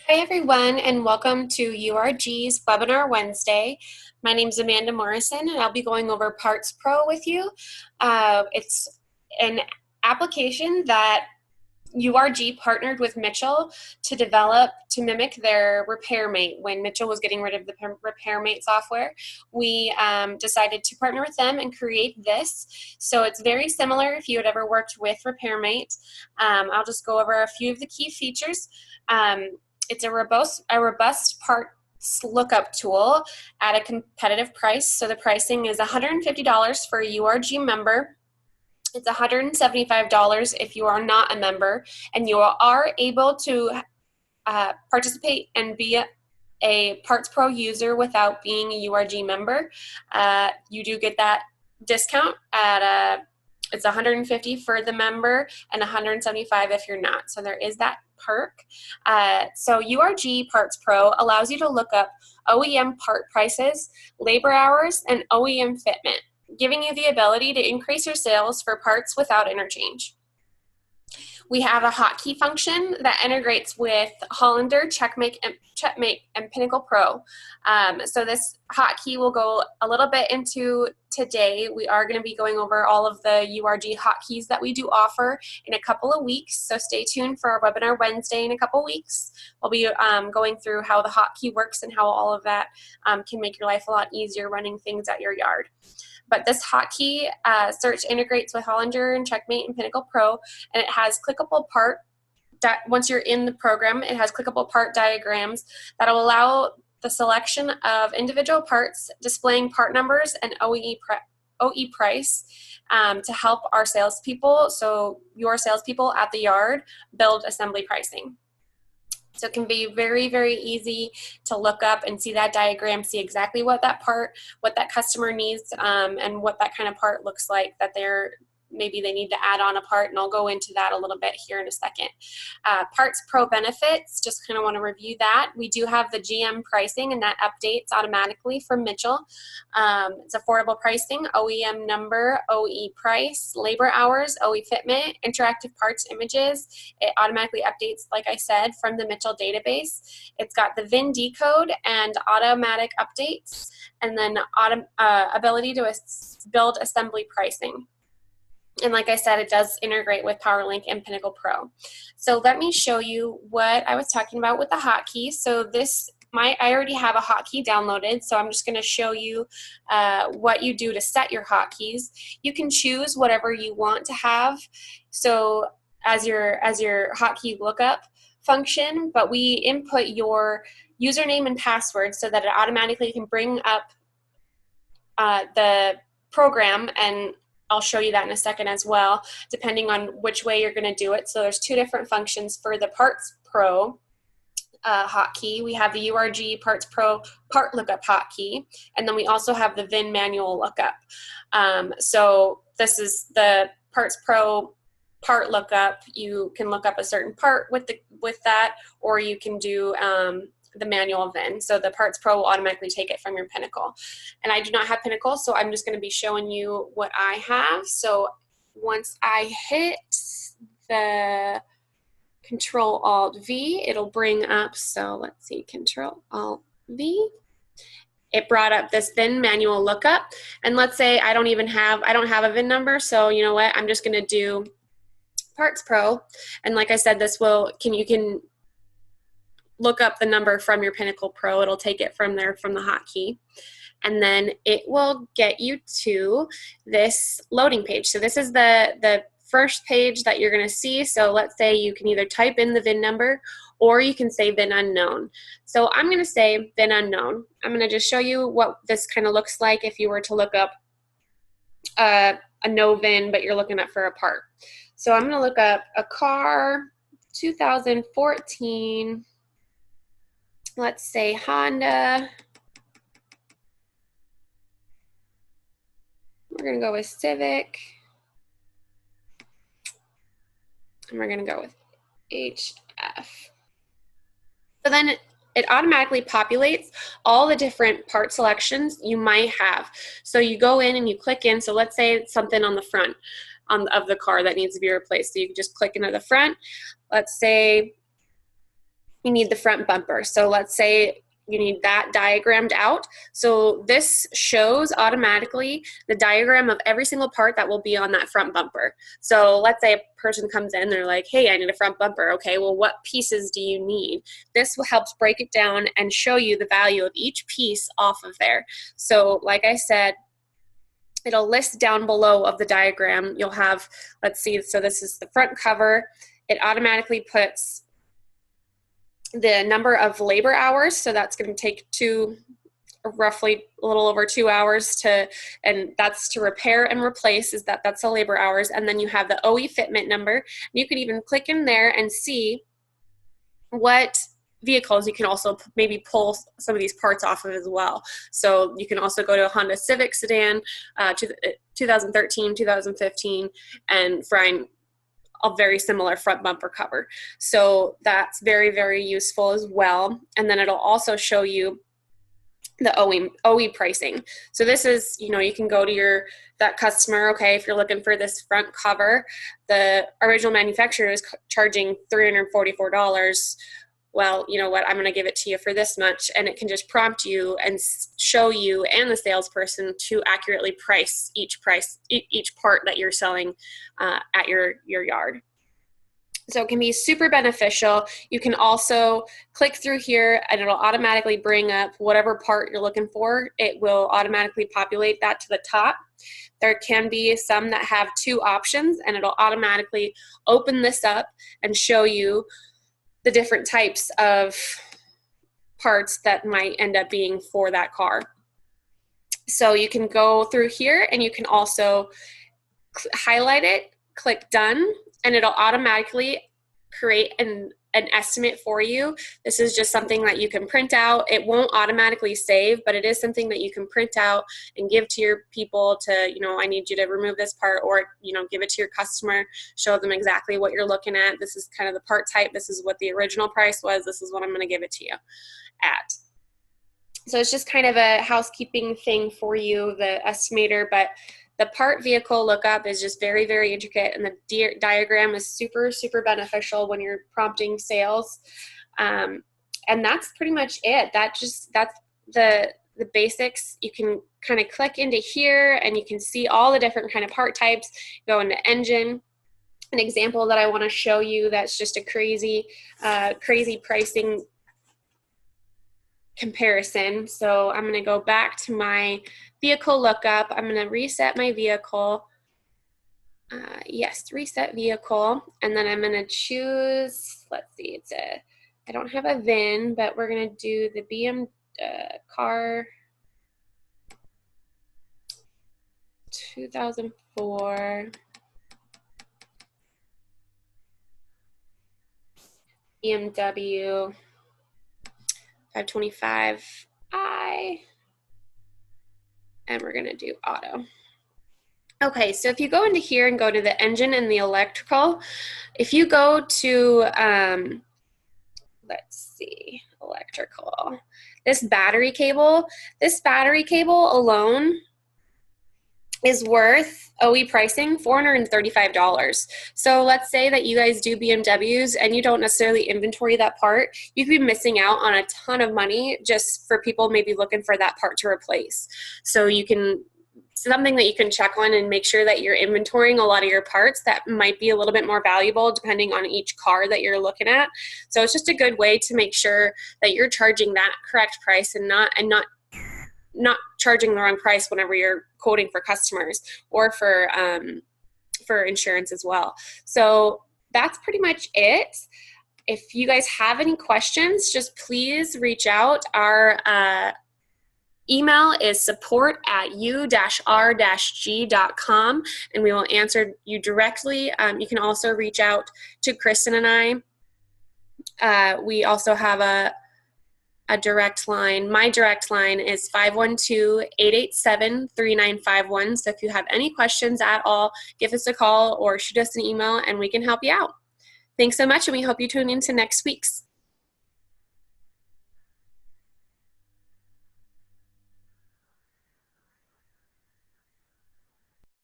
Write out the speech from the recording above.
Hi everyone, and welcome to URG's Webinar Wednesday. My name is Amanda Morrison and I'll be going over PartsPRO with you. It's an application that URG partnered with Mitchell to develop to mimic their RepairMate. When Mitchell was getting rid of the RepairMate software, we decided to partner with them and create this. So it's very similar if you had ever worked with RepairMate. I'll just go over a few of the key features. It's a robust parts lookup tool at a competitive price. So the pricing is $150 for a URG member. It's $175 if you are not a member, and you are able to participate and be a PartsPRO user without being a URG member. You do get that discount at it's $150 for the member and $175 if you're not. So there is that perk. So URG PartsPRO allows you to look up OEM part prices, labor hours, and OEM fitment, giving you the ability to increase your sales for parts without interchange. We have a hotkey function that integrates with Hollander, Checkmate, and Pinnacle Pro. So this hotkey will go a little bit into today. We are going to be going over all of the URG hotkeys that we do offer in a couple of weeks. So stay tuned for our webinar Wednesday in a couple of weeks. We'll be going through how the hotkey works and how all of that can make your life a lot easier running things at your yard. But this hotkey search integrates with Hollander and Checkmate and Pinnacle Pro, and it has clickable part. Once you're in the program, it has clickable part diagrams that will allow the selection of individual parts, displaying part numbers and OE price to help our salespeople, so your salespeople at the yard, build assembly pricing. So it can be very, very easy to look up and see that diagram, see exactly what that part, what that customer needs, and what that kind of part looks like that maybe they need to add on a part, and I'll go into that a little bit here in a second. PartsPRO Benefits, just kind of want to review that. We do have the GM pricing, and that updates automatically from Mitchell. It's affordable pricing, OEM number, OE price, labor hours, OE fitment, interactive parts images. It automatically updates, like I said, from the Mitchell database. It's got the VIN decode and automatic updates, and then ability to build assembly pricing. And like I said, it does integrate with PowerLink and Pinnacle Pro. So let me show you what I was talking about with the hotkey. So I already have a hotkey downloaded, so I'm just going to show you what you do to set your hotkeys. You can choose whatever you want to have, so as your hotkey lookup function, but we input your username and password so that it automatically can bring up the program, and I'll show you that in a second as well, depending on which way you're going to do it. So there's two different functions for the PartsPRO hotkey. We have the URG PartsPRO part lookup hotkey, and then we also have the VIN manual lookup. So this is the PartsPRO part lookup. You can look up a certain part with that, or you can do the manual VIN. So the PartsPRO will automatically take it from your Pinnacle. And I do not have Pinnacle, so I'm just going to be showing you what I have. So once I hit the Control-Alt-V, it'll bring up, so let's see, Control-Alt-V. It brought up this VIN manual lookup. And let's say I don't have a VIN number, so you know what, I'm just going to do PartsPRO. And like I said, you can look up the number from your Pinnacle Pro. It'll take it from there from the hotkey, and then it will get you to this loading page. So this is the first page that you're going to see. So let's say you can either type in the VIN number or you can say VIN unknown. So I'm going to say VIN unknown. I'm going to just show you what this kind of looks like if you were to look up a no VIN, but you're looking up for a part. So I'm going to look up a car, 2014, let's say Honda. We're going to go with Civic. And we're going to go with HF. So then it automatically populates all the different part selections you might have. So you go in and you click in. So let's say it's something on the front of the car that needs to be replaced. So you can just click into the front. Let's say you need the front bumper. So let's say you need that diagrammed out. So this shows automatically the diagram of every single part that will be on that front bumper. So let's say a person comes in, they're like, hey, I need a front bumper. Okay, well, what pieces do you need? This will help break it down and show you the value of each piece off of there. So like I said, it'll list down below of the diagram. You'll have, let's see, so this is the front cover. It automatically puts the number of labor hours, so that's going to take roughly a little over 2 hours to, and that's to repair and replace, that's the labor hours. And then you have the OE fitment number. You can even click in there and see what vehicles you can also maybe pull some of these parts off of as well. So you can also go to a Honda Civic sedan, 2013, 2015, and find a very similar front bumper cover. So that's very, very useful as well. And then it'll also show you the OE pricing. So this is, you can go to that customer, okay, if you're looking for this front cover, the original manufacturer is charging $344. Well, you know what, I'm going to give it to you for this much, and it can just prompt you and show you and the salesperson to accurately price each part that you're selling at your yard. So it can be super beneficial. You can also click through here and it'll automatically bring up whatever part you're looking for. It will automatically populate that to the top. There can be some that have 2 options, and it'll automatically open this up and show you the different types of parts that might end up being for that car. So you can go through here and you can also highlight it, click done, and it'll automatically create an estimate for you. This is just something that you can print out. It won't automatically save, but it is something that you can print out and give to your people to, I need you to remove this part, or, give it to your customer, show them exactly what you're looking at. This is kind of the part type. This is what the original price was. This is what I'm going to give it to you at. So it's just kind of a housekeeping thing for you, the estimator, but the part vehicle lookup is just very, very intricate, and the diagram is super, super beneficial when you're prompting sales. And that's pretty much it. That's the basics. You can kind of click into here and you can see all the different kind of part types. Go into engine. An example that I want to show you that's just a crazy pricing comparison. So I'm going to go back to my vehicle lookup. I'm going to reset my vehicle. Yes, reset vehicle. And then I'm going to choose, let's see, I don't have a VIN, but we're going to do the BM car 2004 BMW 525i, and we're going to do auto. Okay, so if you go into here and go to the engine and the electrical, if you go to, let's see, electrical, this battery cable alone is worth OE pricing $435. So let's say that you guys do BMWs and you don't necessarily inventory that part. You could be missing out on a ton of money just for people maybe looking for that part to replace. So something that you can check on and make sure that you're inventorying a lot of your parts that might be a little bit more valuable depending on each car that you're looking at. So it's just a good way to make sure that you're charging that correct price and not charging the wrong price whenever you're quoting for customers or for insurance as well. So that's pretty much it. If you guys have any questions, just please reach out. Our email is support@u-r-g.com, and we will answer you directly. You can also reach out to Kristen and I. We also have a direct line. My direct line is 512-887-3951. So if you have any questions at all, give us a call or shoot us an email and we can help you out. Thanks so much, and we hope you tune into next week's.